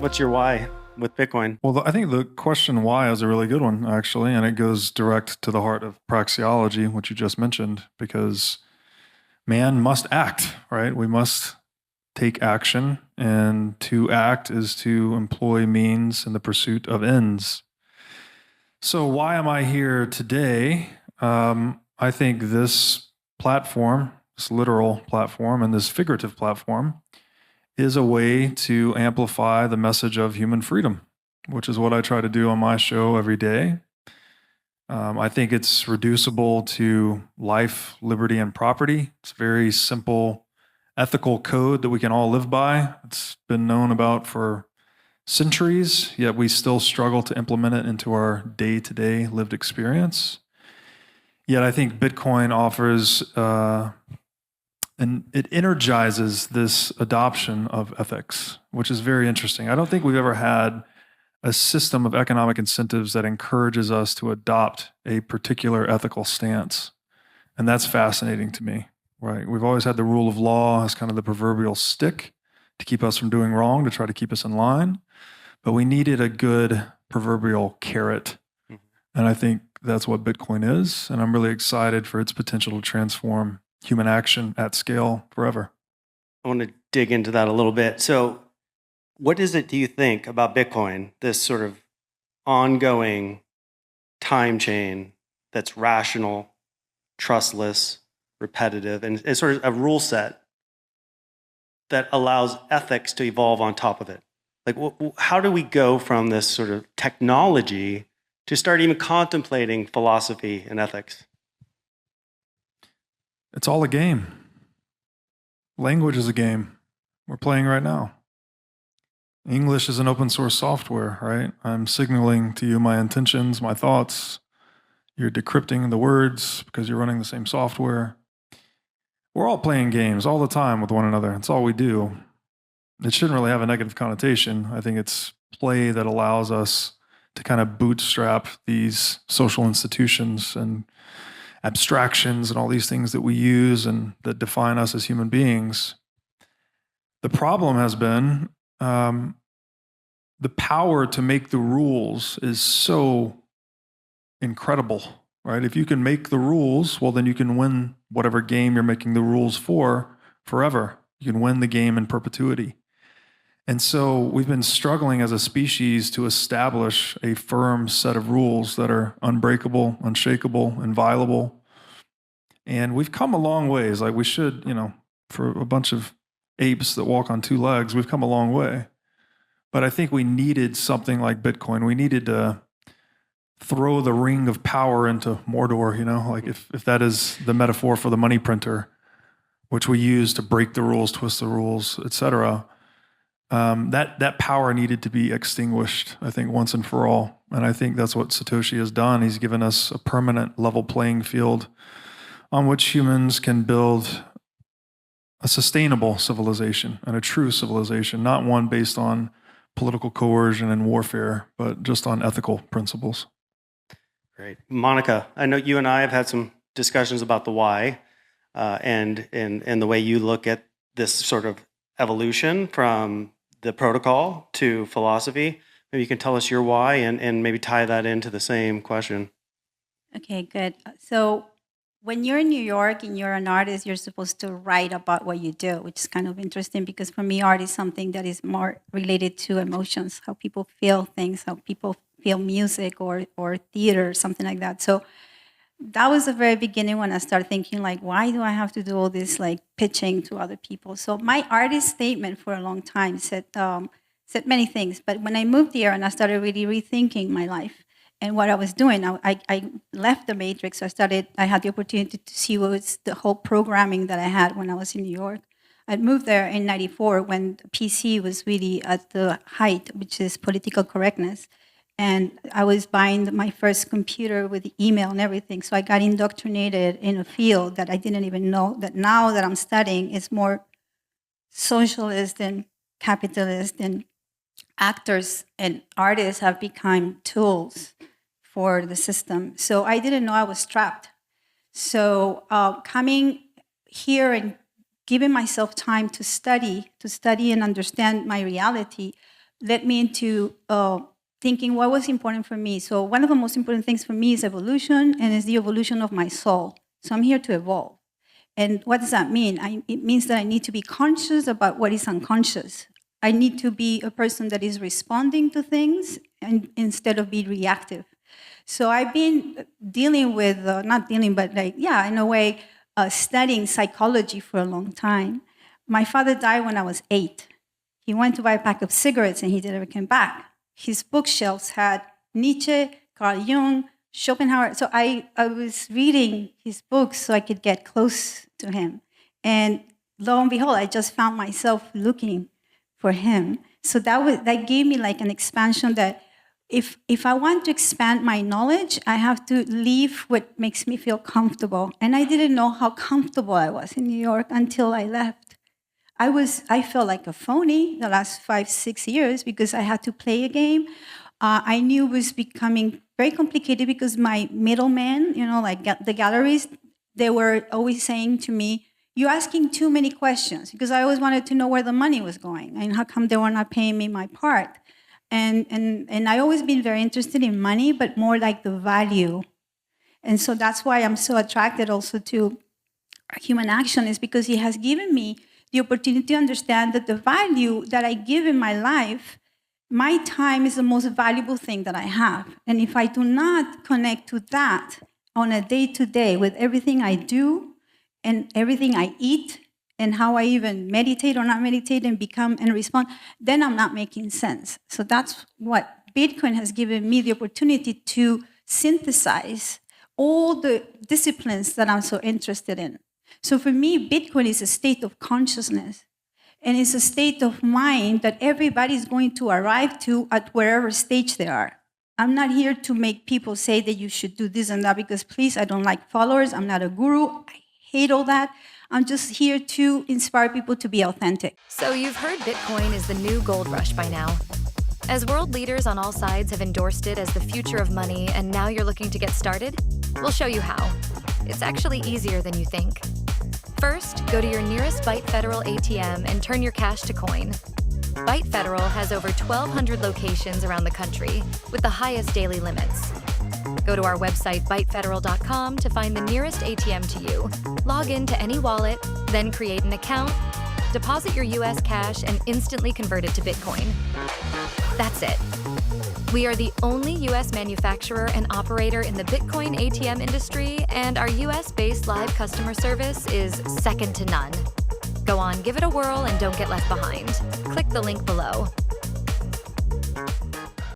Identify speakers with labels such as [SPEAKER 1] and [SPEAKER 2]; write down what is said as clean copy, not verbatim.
[SPEAKER 1] What's your why with Bitcoin?
[SPEAKER 2] Well, I think the question why is a really good one, actually, and it goes direct to the heart of praxeology, which you just mentioned, because man must act, right? We must take action, and to act is to employ means in the pursuit of ends. So, why am I here today? I think this platform, this literal platform, and this figurative platform is a way to amplify the message of human freedom, which is what I try to do on my show every day. I think it's reducible to life, liberty, and property. It's a very simple ethical code that we can all live by. It's been known about for centuries, yet we still struggle to implement it into our day-to-day lived experience. Yet I think Bitcoin offers, and it energizes this adoption of ethics, which is very interesting. I don't think we've ever had a system of economic incentives that encourages us to adopt a particular ethical stance. And that's fascinating to me, right? We've always had the rule of law as kind of the proverbial stick to keep us from doing wrong, to try to keep us in line. But we needed a good proverbial carrot. And I think that's what Bitcoin is. And I'm really excited for its potential to transform human action at scale forever.
[SPEAKER 1] I want to dig into that a little bit. So, what is it, do you think, about Bitcoin, this sort of ongoing time chain that's rational, trustless, repetitive, and sort of a rule set that allows ethics to evolve on top of it? Like, how do we go from this sort of technology to start even contemplating philosophy and ethics?
[SPEAKER 2] It's all a game. Language is a game we're playing right now. English is an open source software, right? I'm signaling to you my intentions, my thoughts. You're decrypting the words because you're running the same software. We're all playing games all the time with one another. It's all we do. It shouldn't really have a negative connotation. I think it's play that allows us to kind of bootstrap these social institutions and abstractions and all these things that we use and that define us as human beings. The problem has been the power to make the rules is so incredible, right? If you can make the rules, well, then you can win whatever game you're making the rules for forever. You can win the game in perpetuity. And so we've been struggling as a species to establish a firm set of rules that are unbreakable, unshakable, inviolable. And we've come a long ways. Like we should, for a bunch of apes that walk on two legs, we've come a long way. But I think we needed something like Bitcoin. We needed to throw the ring of power into Mordor, like if that is the metaphor for the money printer, which we use to break the rules, twist the rules, etc. That power needed to be extinguished, I think, once and for all. And I think that's what Satoshi has done. He's given us a permanent level playing field on which humans can build a sustainable civilization and a true civilization, not one based on political coercion and warfare, but just on ethical principles.
[SPEAKER 1] Great. Monika, I know you and I have had some discussions about the why and the way you look at this sort of evolution from the protocol to philosophy. Maybe you can tell us your why and maybe tie that into the same question.
[SPEAKER 3] Okay, good. So when you're in New York and you're an artist, you're supposed to write about what you do, which is kind of interesting because for me, art is something that is more related to emotions, how people feel things, how people feel music or theater, something like that. So that was the very beginning when I started thinking, like, why do I have to do all this, like, pitching to other people? So my artist statement for a long time said many things. But when I moved here and I started really rethinking my life and what I was doing, I left the matrix. I had the opportunity to see what was the whole programming that I had when I was in New York. I moved there in '94 when PC was really at the height, which is political correctness. And I was buying my first computer with email and everything. So I got indoctrinated in a field that I didn't even know that now that I'm studying is more socialist and capitalist, and actors and artists have become tools for the system. So I didn't know I was trapped. So coming here and giving myself time to study and understand my reality led me into thinking what was important for me. So one of the most important things for me is evolution, and is the evolution of my soul. So I'm here to evolve. And what does that mean? It means that I need to be conscious about what is unconscious. I need to be a person that is responding to things and instead of being reactive. So I've been dealing with, not dealing, but in a way, studying psychology for a long time. My father died when I was 8. He went to buy a pack of cigarettes and he never came back. His bookshelves had Nietzsche, Carl Jung, Schopenhauer. So I was reading his books so I could get close to him. And lo and behold, I just found myself looking for him. So that gave me like an expansion that if I want to expand my knowledge, I have to leave what makes me feel comfortable. And I didn't know how comfortable I was in New York until I left. I felt like a phony the last 5-6 years because I had to play a game. I knew it was becoming very complicated because my middlemen, like the galleries, they were always saying to me, "You're asking too many questions," because I always wanted to know where the money was going and how come they were not paying me my part. And I always been very interested in money, but more like the value. And so that's why I'm so attracted also to human action, is because it has given me the opportunity to understand that the value that I give in my life, my time is the most valuable thing that I have. And if I do not connect to that on a day-to-day with everything I do and everything I eat and how I even meditate or not meditate and become and respond, then I'm not making sense. So that's what Bitcoin has given me the opportunity to synthesize all the disciplines that I'm so interested in. So for me, Bitcoin is a state of consciousness. And it's a state of mind that everybody's going to arrive to at wherever stage they are. I'm not here to make people say that you should do this and that because, please, I don't like followers. I'm not a guru. I hate all that. I'm just here to inspire people to be authentic.
[SPEAKER 4] So you've heard Bitcoin is the new gold rush by now. As world leaders on all sides have endorsed it as the future of money, and now you're looking to get started, we'll show you how. It's actually easier than you think. First, go to your nearest Byte Federal ATM and turn your cash to coin. Byte Federal has over 1,200 locations around the country with the highest daily limits. Go to our website, bytefederal.com, to find the nearest ATM to you. Log in to any wallet, then create an account, deposit your US cash, and instantly convert it to Bitcoin. That's it. We are the only US manufacturer and operator in the Bitcoin ATM industry, and our US-based live customer service is second to none. Go on, give it a whirl, and don't get left behind. Click the link below.